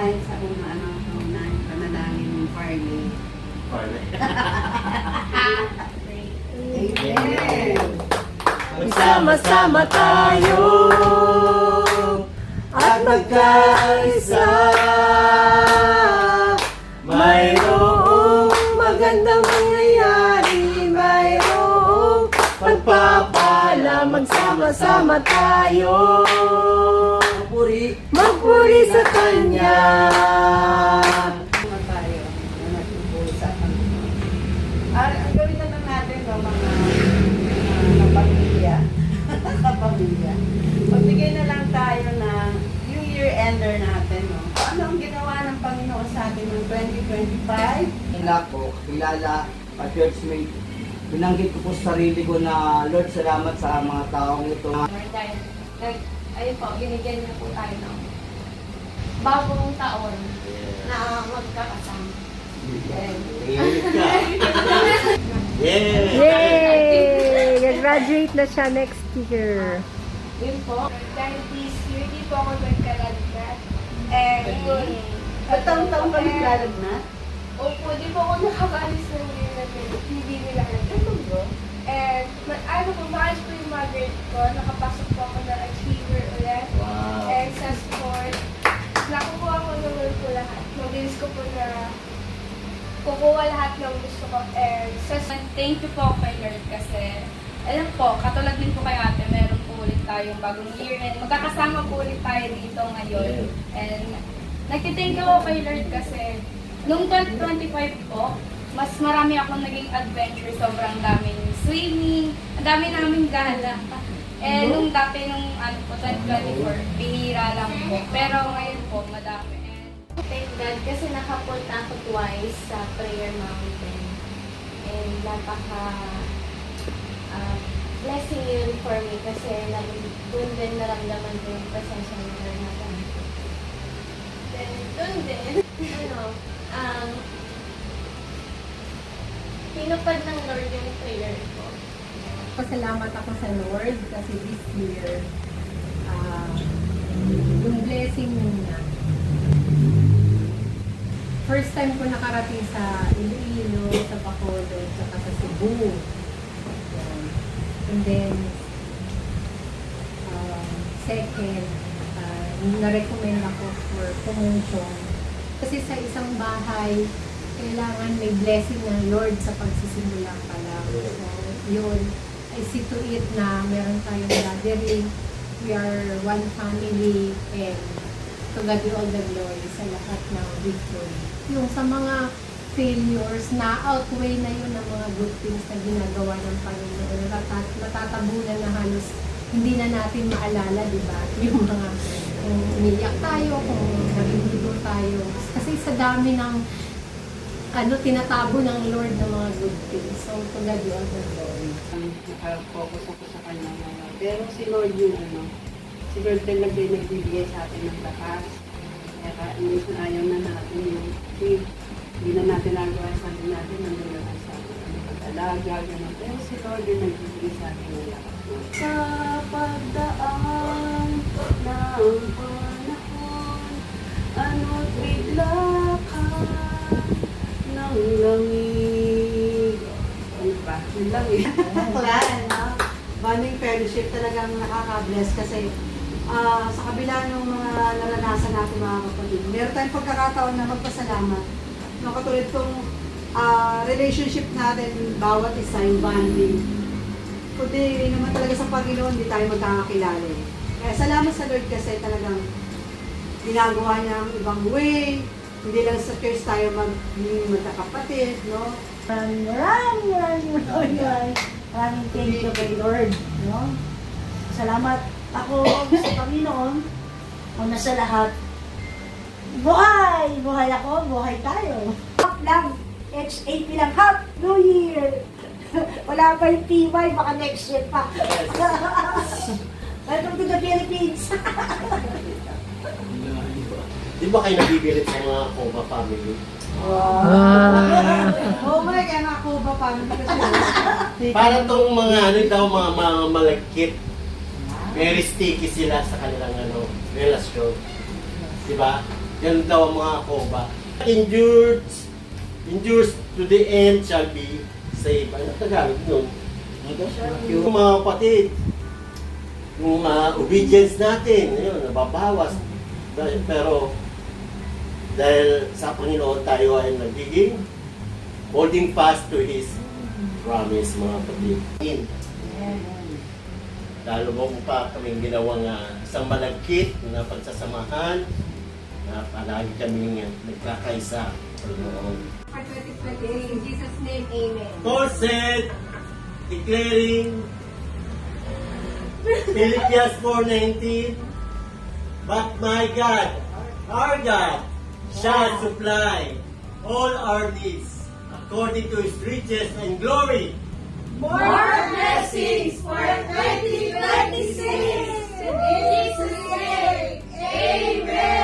dahil sa unang panalangin ng Farley. Amen. Magsama-sama tayo at magkaisa. Mayroong magandang mangyayari, mayroong pagpapala. Magsama-sama tayo, magpuri sa Kanya. Tayo na nagpupuri sa Panginoon. Ang gawin na lang natin mga kapamilya. Kapamilya. Pagbigay na lang tayo ng New Year ender natin. No? Ano ang ginawa ng Panginoon sa atin ng 2025? Kilala ko, kilala at churchmate. Binanggit ko po sa sarili ko na Lord, salamat sa mga taong ito. Dahil, ayun po, binigyan niyo po tayo ng bagong taon na magkakasama. Yay! Graduate na siya next year. Yun po. Dahil this year, di po ako nagkalagnat. And yun. Taong-taong ka naglalag. Opo, di po ako nakakaalis ng year na hindi nila nagkatulo. And ano po, maayos po yung mga grade ko. Nakapasok po ako ng achiever ulit. Wow. And sa sport, nakukuha ko naman po lahat. Mabilis ko po na kukuha lahat ng gusto ko. And thank you po kay Lord kasi alam po, katulad din po kay ate, meron po ulit tayong bagong year and magkakasama po ulit tayo dito ngayon. And nagtithank you po kay Lord kasi noong 2025 po, mas marami akong naging adventure, sobrang daming swimming, ang dami naming gala. Eh, nung dati, nung 2024, pinira lang po. Pero ngayon po, madami. And thank God kasi nakapunta ako twice sa Prayer Mountain. And blessing yun for me kasi doon din naramdaman ko yung presensya ng Lord na ganito. Then, doon din, pinupad ng Lord yung prayer ko. Pasalamat ako sa Lord kasi this year, yung blessing niya. First time ko nakarating sa Iloilo, sa Bacolod, saka sa Cebu. Yan. And then, second, na-recommend ako for promotion. Kasi sa isang bahay, kailangan may blessing ng Lord sa pagsisimula pa lang. So, yun. I see to it na meron tayong gathering. We are one family and to God be all the glory sa lahat ng victory. Yung sa mga failures, na-outweigh na yun ng mga good things na ginagawa ng Panginoon. Natatabunan na halos hindi na natin maalala, di ba? Yung mga kung umiyak tayo, kung naging tayo. Kasi sa dami ng tinatabo ng Lord ng mga good things. So, to God be all the glory. Nakafocus ako sa kanya ngayon. Pero si Lord yung si Lord talaga yung nagbibigay sa atin ng lakas. Kaya inis na ayaw na natin yung hindi na natin nagawa sa atin natin, nandun na sa atin. Pag-alaga, gano'n. Pero si Lord yung nagbibigay sa atin ng lakas. Sa pagdaan ng panahon, ano't bigla ka ng lamig. Ano ba? Yun lang eh. Wala, no? Bonding fellowship talagang nakaka-bless kasi sa kabila ng mga naranasan natin mga kapatid, meron tayong pagkakataon na magpasalamat. No, katulad itong relationship natin, bawat isa yung bonding. Kundi naman talaga sa Panginoon, hindi tayo magkakakilala. Kaya salamat sa Lord kasi talagang ginagawa niya ang ibang way. Hindi lang sa church tayo magkakapatid, no? Maraming thank you kay Lord, no? Salamat ako sa Panginoon. Una sa lahat, buhay! Buhay ako, buhay tayo. Hap lang, HAP lang, Hap New Year! Wala pa yung PY, baka next year pa. Welcome to the Philippines! Di ba kayo nabibilit sa mga Coma family? Oh my, kaya nga ako ba paano kasi Parang tong mga mga malagkit. Very sticky sila sa kanilang relasyon. Di ba? Ganun daw ang mga koba. Endures to the end shall be saved. Ano Tagalog nun? Yung mga kapatid, yung obedience natin, yun, nababawas. Pero dahil sa Panginoon tayo ay nagiging holding fast to His promise, mga kapatid. Lalo mo pa kaming ginawang isang malagkit na pagsasamahan na palagi kaming nagkakaisa. Panginoon. For 2023, in Jesus' name, Amen. Paul said, declaring Philippians 4:19, but my God, our God, shall supply all our needs according to His riches and glory. More blessings for 2026! In Jesus' name, Amen!